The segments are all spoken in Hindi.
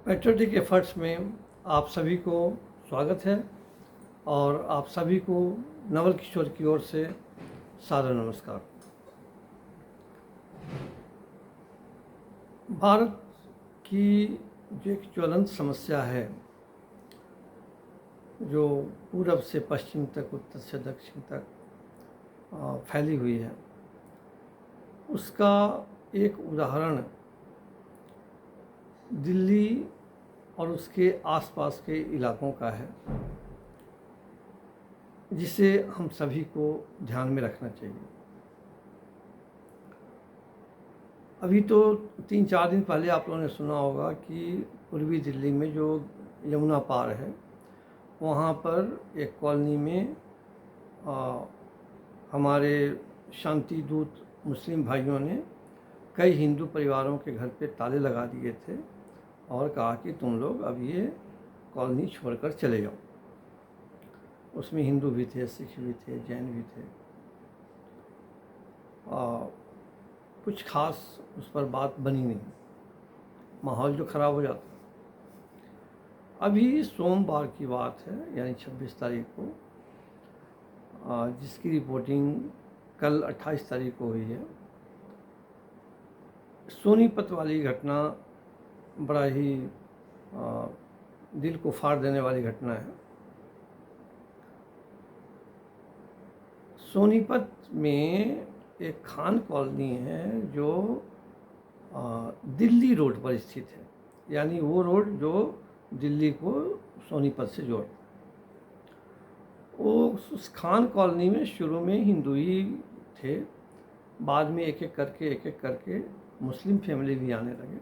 पैट्रियोटिक एफर्ट्स में आप सभी को स्वागत है और आप सभी को नवल किशोर की ओर से सादर नमस्कार। भारत की जो एक ज्वलंत समस्या है, जो पूरब से पश्चिम तक, उत्तर से दक्षिण तक फैली हुई है, उसका एक उदाहरण दिल्ली और उसके आसपास के इलाकों का है, जिसे हम सभी को ध्यान में रखना चाहिए। अभी तो 3-4 दिन पहले आप लोगों ने सुना होगा कि पूर्वी दिल्ली में जो यमुना पार है, वहाँ पर एक कॉलोनी में हमारे शांति दूत मुस्लिम भाइयों ने कई हिंदू परिवारों के घर पे ताले लगा दिए थे और कहा कि तुम लोग अब ये कॉलोनी छोड़कर चले जाओ। उसमें हिंदू भी थे, सिख भी थे, जैन भी थे। कुछ खास उस पर बात बनी नहीं, माहौल जो ख़राब हो जाता। अभी सोमवार की बात है, यानी 26 तारीख को, जिसकी रिपोर्टिंग कल 28 तारीख को हुई है। सोनीपत वाली घटना बड़ा ही दिल को फाड़ देने वाली घटना है। सोनीपत में एक खान कॉलोनी है जो दिल्ली रोड पर स्थित है, यानी वो रोड जो दिल्ली को सोनीपत से जोड़ता है। वो उस खान कॉलोनी में शुरू में हिंदू ही थे, बाद में एक एक करके मुस्लिम फैमिली भी आने लगे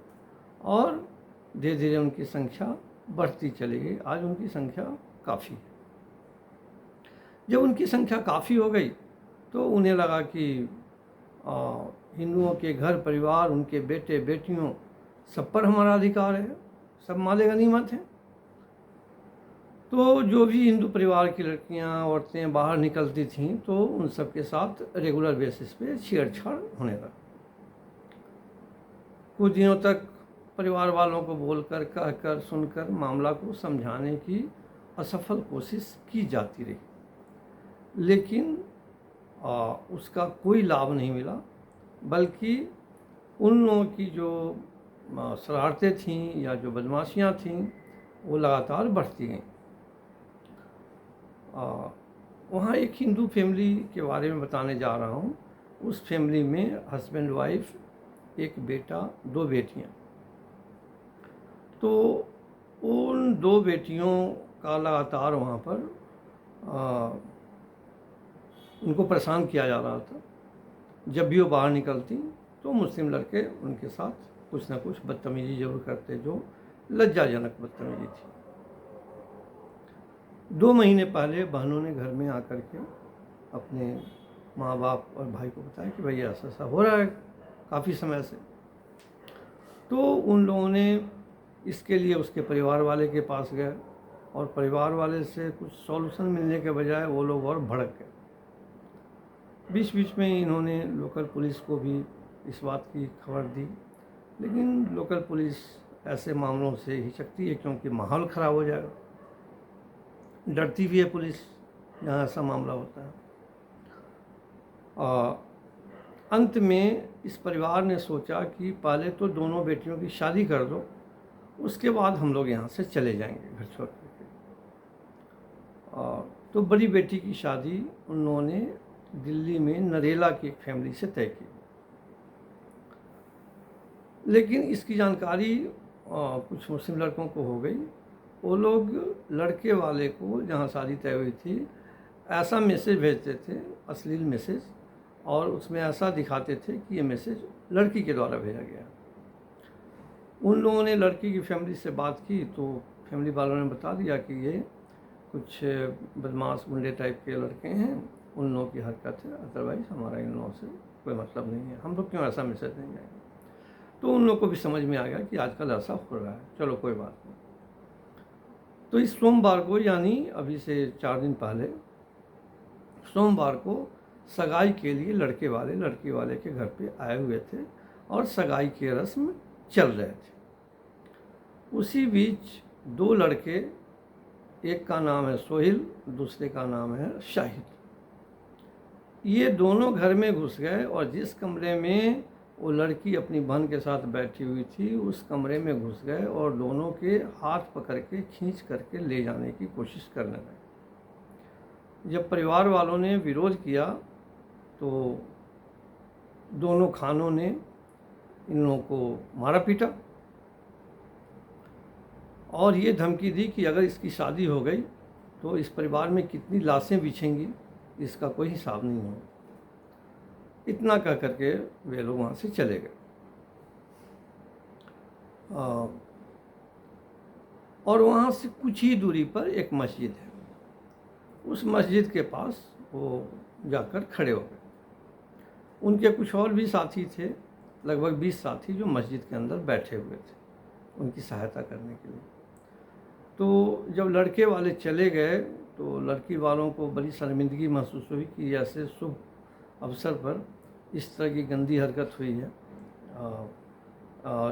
और धीरे धीरे उनकी संख्या बढ़ती चली गई। आज उनकी संख्या काफ़ी है। जब उनकी संख्या काफ़ी हो गई तो उन्हें लगा कि हिंदुओं के घर परिवार, उनके बेटे बेटियों, सब पर हमारा अधिकार है, सब माले गनीमत हैं। तो जो भी हिंदू परिवार की लड़कियां, औरतें बाहर निकलती थीं तो उन सब के साथ रेगुलर बेसिस पे छेड़छाड़ होने लगा। कुछ दिनों तक परिवार वालों को बोलकर, कहकर, सुनकर मामला को समझाने की असफल कोशिश की जाती रही, लेकिन उसका कोई लाभ नहीं मिला, बल्कि उन लोगों की जो शरारतें थीं या जो बदमाशियां थीं वो लगातार बढ़ती गईं। वहाँ एक हिंदू फैमिली के बारे में बताने जा रहा हूँ। उस फैमिली में हस्बैंड वाइफ, एक बेटा, 2 बेटियाँ। तो उन 2 बेटियों का लगातार वहाँ पर उनको परेशान किया जा रहा था। जब भी वो बाहर निकलती तो मुस्लिम लड़के उनके साथ कुछ ना कुछ बदतमीजी जरूर करते, जो लज्जाजनक बदतमीजी थी। 2 महीने पहले बहनों ने घर में आकर के अपने माँ बाप और भाई को बताया कि भाई ऐसा ऐसा हो रहा है काफ़ी समय से। तो उन लोगों ने इसके लिए उसके परिवार वाले के पास गए और परिवार वाले से कुछ सॉल्यूशन मिलने के बजाय वो लोग और भड़क गए। बीच बीच में इन्होंने लोकल पुलिस को भी इस बात की खबर दी, लेकिन लोकल पुलिस ऐसे मामलों से हिचकती है क्योंकि माहौल ख़राब हो जाएगा। डरती भी है पुलिस जहाँ ऐसा मामला होता है। अंत में इस परिवार ने सोचा कि पहले तो दोनों बेटियों की शादी कर दो, उसके बाद हम लोग यहाँ से चले जाएंगे घर छोड़ करके। तो बड़ी बेटी की शादी उन लोगों ने दिल्ली में नरेला की एक फैमिली से तय की, लेकिन इसकी जानकारी कुछ मुस्लिम लड़कों को हो गई। वो लोग लड़के वाले को, जहाँ शादी तय हुई थी, ऐसा मैसेज भेजते थे, अश्लील मैसेज, और उसमें ऐसा दिखाते थे कि ये मैसेज लड़की के द्वारा भेजा गया। उन लोगों ने लड़की की फैमिली से बात की तो फैमिली वालों ने बता दिया कि ये कुछ बदमाश गुंडे टाइप के लड़के हैं, उन लोगों की हरकत है, अदरवाइज़ हमारा इन लोगों से कोई मतलब नहीं है, हम लोग क्यों ऐसा मैसेज नहीं जाएंगे। तो उन लोगों को भी समझ में आ गया कि आजकल ऐसा हो रहा है, चलो कोई बात नहीं। तो इस सोमवार को, यानी अभी से 4 दिन पहले, सोमवार को सगाई के लिए लड़के वाले लड़की वाले के घर पे आए हुए थे और सगाई के रस्म चल रहे थे। उसी बीच दो लड़के, एक का नाम है सोहिल, दूसरे का नाम है शाहिद, ये दोनों घर में घुस गए और जिस कमरे में वो लड़की अपनी बहन के साथ बैठी हुई थी उस कमरे में घुस गए और दोनों के हाथ पकड़ के खींच करके ले जाने की कोशिश करने लगे। जब परिवार वालों ने विरोध किया तो दोनों खानों ने इन लोगों को मारा पीटा और ये धमकी दी कि अगर इसकी शादी हो गई तो इस परिवार में कितनी लाशें बिछेंगी इसका कोई हिसाब नहीं हो। इतना कह करके वे लोग वहाँ से चले गए। और वहाँ से कुछ ही दूरी पर एक मस्जिद है, उस मस्जिद के पास वो जाकर खड़े हो गए। उनके कुछ और भी साथी थे, लगभग 20 साथी, जो मस्जिद के अंदर बैठे हुए थे उनकी सहायता करने के लिए। तो जब लड़के वाले चले गए तो लड़की वालों को बड़ी शर्मिंदगी महसूस हुई कि ऐसे शुभ अवसर पर इस तरह की गंदी हरकत हुई है,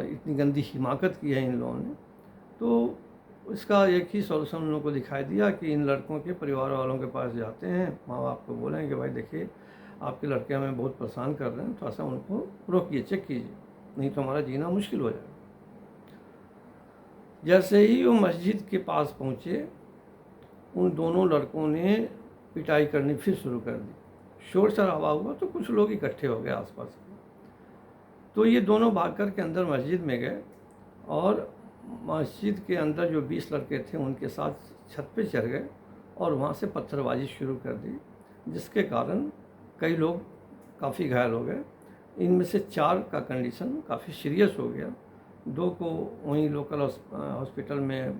इतनी गंदी हिमाकत की है इन लोगों ने। तो इसका एक ही सॉल्यूशन उन लोगों को दिखाई दिया कि इन लड़कों के परिवार वालों के पास जाते हैं, माँ बाप को बोलें कि भाई देखिए आपके लड़के हमें बहुत परेशान कर रहे हैं, थोड़ा सा उनको रोकिए, चेक कीजिए, नहीं तो हमारा जीना मुश्किल हो जाएगा। जैसे ही वो मस्जिद के पास पहुँचे उन दोनों लड़कों ने पिटाई करनी फिर शुरू कर दी। शोर शराबा हुआ तो कुछ लोग इकट्ठे हो गए आसपास के। तो ये दोनों भाग कर के अंदर मस्जिद में गए और मस्जिद के अंदर जो 20 लड़के थे उनके साथ छत पे चढ़ गए और वहाँ से पत्थरबाजी शुरू कर दी, जिसके कारण कई लोग काफ़ी घायल हो गए। इनमें से 4 का कंडीशन काफ़ी सीरियस हो गया, 2 को वहीं लोकल हॉस्पिटल में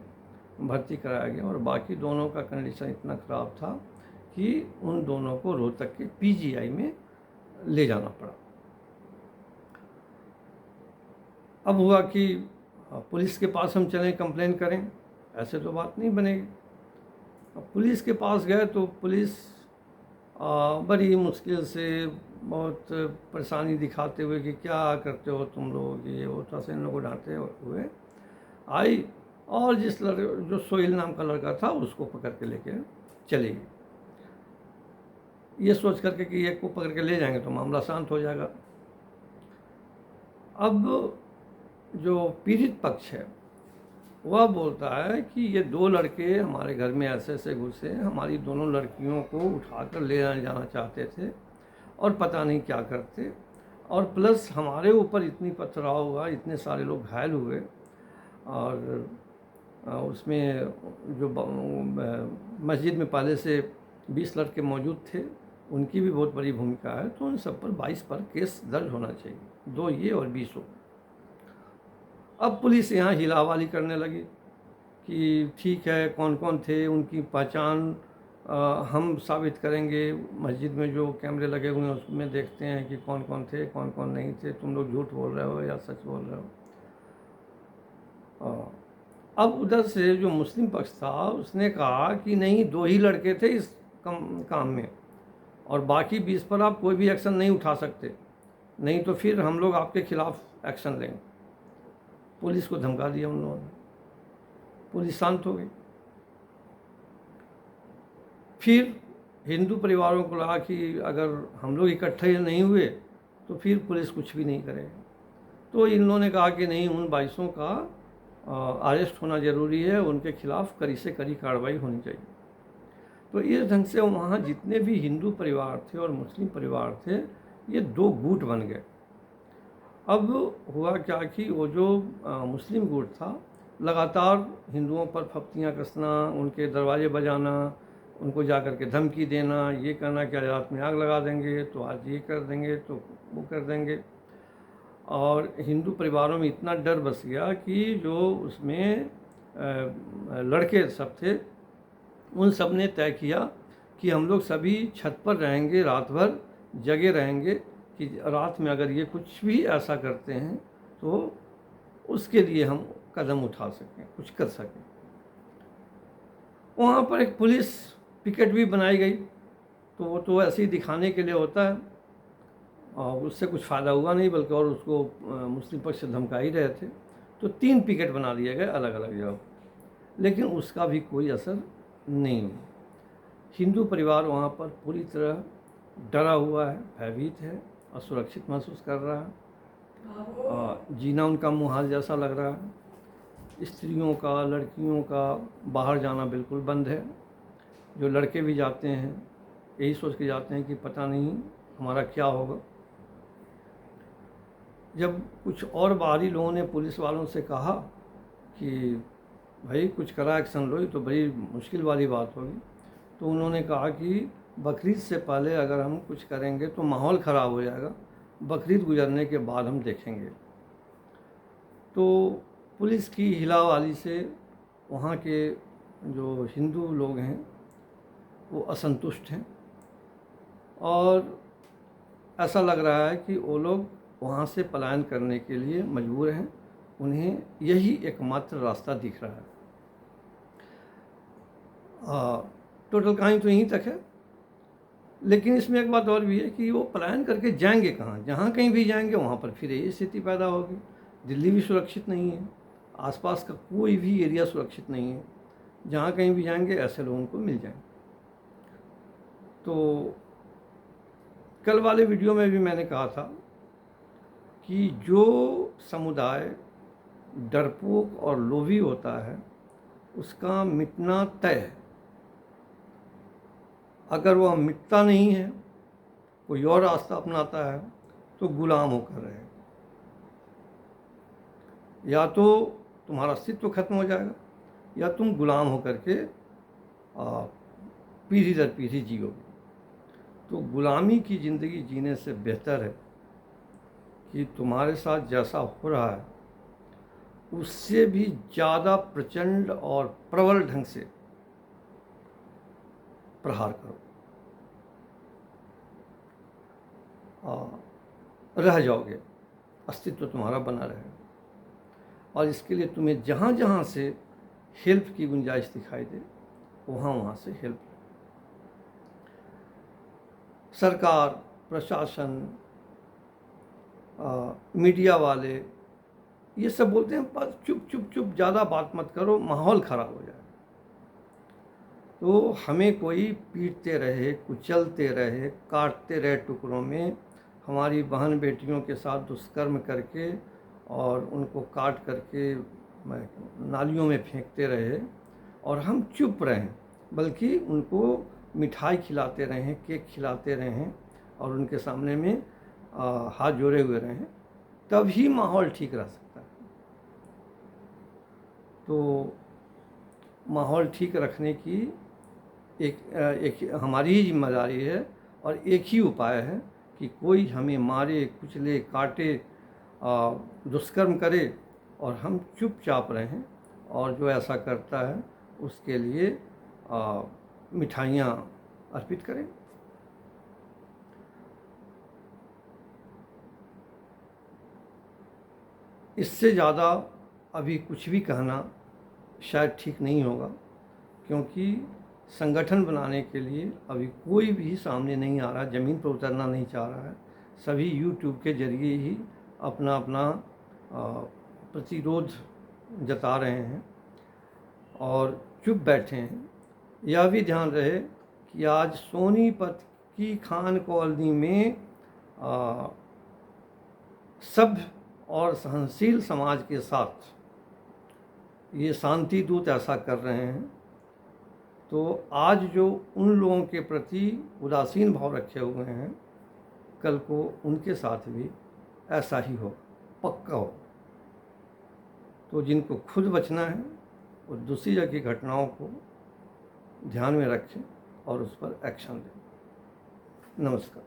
भर्ती कराया गया और बाकी दोनों का कंडीशन इतना ख़राब था कि उन दोनों को रोहतक के पीजीआई में ले जाना पड़ा। अब हुआ कि पुलिस के पास हम चलें कंप्लेन करें, ऐसे तो बात नहीं बनेगी। अब पुलिस के पास गए तो पुलिस बड़ी मुश्किल से, बहुत परेशानी दिखाते हुए कि क्या करते हो तुम लोग, ये वो, थोड़ा सा इन लोगों को डांटते हुए आई और जो सोहिल नाम का लड़का था उसको पकड़ के लेके चली गई, ये सोच करके कि एक को पकड़ के ले जाएंगे तो मामला शांत हो जाएगा। अब जो पीड़ित पक्ष है वह बोलता है कि ये 2 लड़के हमारे घर में ऐसे ऐसे घुसे, हमारी दोनों लड़कियों को उठाकर ले जाना चाहते थे और पता नहीं क्या करते, और प्लस हमारे ऊपर इतनी पथराव हुआ, इतने सारे लोग घायल हुए और उसमें जो मस्जिद में पहले से 20 लड़के मौजूद थे उनकी भी बहुत बड़ी भूमिका है, तो उन सब पर 22 पर केस दर्ज होना चाहिए, 2 ये और 20 हो। अब पुलिस यहाँ हिलावाली करने लगी कि ठीक है, कौन कौन थे उनकी पहचान हम साबित करेंगे, मस्जिद में जो कैमरे लगे हुए हैं उसमें देखते हैं कि कौन कौन थे कौन कौन नहीं थे, तुम लोग झूठ बोल रहे हो या सच बोल रहे हो। अब उधर से जो मुस्लिम पक्ष था उसने कहा कि नहीं, 2 ही लड़के थे इस काम में और बाकी 20 पर आप कोई भी एक्शन नहीं उठा सकते, नहीं तो फिर हम लोग आपके खिलाफ एक्शन लेंगे। पुलिस को धमका दिया उन लोगों ने, पुलिस शांत हो गई। फिर हिंदू परिवारों को लगा कि अगर हम लोग इकट्ठे नहीं हुए तो फिर पुलिस कुछ भी नहीं करेगी, तो इन लोगों ने कहा कि नहीं, उन 22 का अरेस्ट होना ज़रूरी है, उनके खिलाफ कड़ी से कड़ी कार्रवाई होनी चाहिए। तो इस ढंग से वहाँ जितने भी हिंदू परिवार थे और मुस्लिम परिवार थे ये 2 गुट बन गए। अब हुआ क्या कि वो जो मुस्लिम गुट था लगातार हिंदुओं पर फप्तियाँ कसना, उनके दरवाजे बजाना, उनको जा कर के धमकी देना, ये कहना कि आज रात में आग लगा देंगे, तो आज ये कर देंगे, तो वो कर देंगे। और हिंदू परिवारों में इतना डर बस गया कि जो उसमें लड़के सब थे उन सब ने तय किया कि हम लोग सभी छत पर रहेंगे, रात भर जगे रहेंगे कि रात में अगर ये कुछ भी ऐसा करते हैं तो उसके लिए हम कदम उठा सकें, कुछ कर सकें। वहाँ पर एक पुलिस पिकेट भी बनाई गई, तो वो तो ऐसे ही दिखाने के लिए होता है और उससे कुछ फ़ायदा हुआ नहीं, बल्कि और उसको मुस्लिम पक्ष से धमका ही रहे थे। तो 3 पिकेट बना दिए गए अलग अलग जगह, लेकिन उसका भी कोई असर नहीं हुआ। हिंदू परिवार वहाँ पर पूरी तरह डरा हुआ है, भयभीत है, असुरक्षित महसूस कर रहा है। जीना उनका मुहाल जैसा लग रहा है। स्त्रियों का, लड़कियों का बाहर जाना बिल्कुल बंद है। जो लड़के भी जाते हैं यही सोच के जाते हैं कि पता नहीं हमारा क्या होगा। जब कुछ और बाहरी लोगों ने पुलिस वालों से कहा कि भाई कुछ कड़ा एक्शन लो, ये तो बड़ी मुश्किल वाली बात होगी, तो उन्होंने कहा कि बकरीद से पहले अगर हम कुछ करेंगे तो माहौल ख़राब हो जाएगा, बकरीद गुजरने के बाद हम देखेंगे। तो पुलिस की हिलावाली से वहाँ के जो हिंदू लोग हैं वो असंतुष्ट हैं और ऐसा लग रहा है कि वो लोग वहाँ से पलायन करने के लिए मजबूर हैं। उन्हें यही एकमात्र रास्ता दिख रहा है। टोटल कहानी तो यहीं तक है, लेकिन इसमें एक बात और भी है कि वो पलायन करके जाएंगे कहाँ। जहाँ कहीं भी जाएंगे वहाँ पर फिर यही स्थिति पैदा होगी। दिल्ली भी सुरक्षित नहीं है, आसपास का कोई भी एरिया सुरक्षित नहीं है। जहाँ कहीं भी जाएंगे ऐसे लोगों को मिल जाएंगे। तो कल वाले वीडियो में भी मैंने कहा था कि जो समुदाय डरपोक और लोभी होता है उसका मिटना तय है। अगर वह मिटता नहीं है, कोई और रास्ता अपनाता है, तो गुलाम होकर रहे। या तो तुम्हारा अस्तित्व खत्म हो जाएगा या तुम गुलाम होकर के पीढ़ी दर पीढ़ी जियोगे। तो गुलामी की ज़िंदगी जीने से बेहतर है कि तुम्हारे साथ जैसा हो रहा है उससे भी ज़्यादा प्रचंड और प्रबल ढंग से प्रहार करो, रह जाओगे, अस्तित्व तुम्हारा बना रहेगा। और इसके लिए तुम्हें जहाँ जहाँ से हेल्प की गुंजाइश दिखाई दे वहाँ से हेल्प। सरकार, प्रशासन, मीडिया वाले ये सब बोलते हैं बस चुप चुप चुप, ज़्यादा बात मत करो, माहौल ख़राब हो जाए। तो हमें कोई पीटते रहे, कुचलते रहे, काटते रहे टुकड़ों में, हमारी बहन बेटियों के साथ दुष्कर्म करके और उनको काट करके नालियों में फेंकते रहे और हम चुप रहें, बल्कि उनको मिठाई खिलाते रहें, केक खिलाते रहें और उनके सामने में हाथ जोड़े हुए रहें, तभी माहौल ठीक रह सकता है। तो माहौल ठीक रखने की एक हमारी ही जिम्मेदारी है और एक ही उपाय है कि कोई हमें मारे, कुचले, काटे, दुष्कर्म करे और हम चुपचाप रहें। और जो ऐसा करता है उसके लिए मिठाइयाँ अर्पित करें। इससे ज़्यादा अभी कुछ भी कहना शायद ठीक नहीं होगा, क्योंकि संगठन बनाने के लिए अभी कोई भी सामने नहीं आ रहा, ज़मीन पर उतरना नहीं चाह रहा है। सभी यूट्यूब के ज़रिए ही अपना अपना प्रतिरोध जता रहे हैं और चुप बैठे हैं। यह भी ध्यान रहे कि आज सोनीपत की खान कॉलोनी में सभ्य और सहनशील समाज के साथ ये शांति दूत ऐसा कर रहे हैं, तो आज जो उन लोगों के प्रति उदासीन भाव रखे हुए हैं, कल को उनके साथ भी ऐसा ही हो, पक्का हो। तो जिनको खुद बचना है वो दूसरी जगह की घटनाओं को ध्यान में रखें और उस पर एक्शन लें। नमस्कार।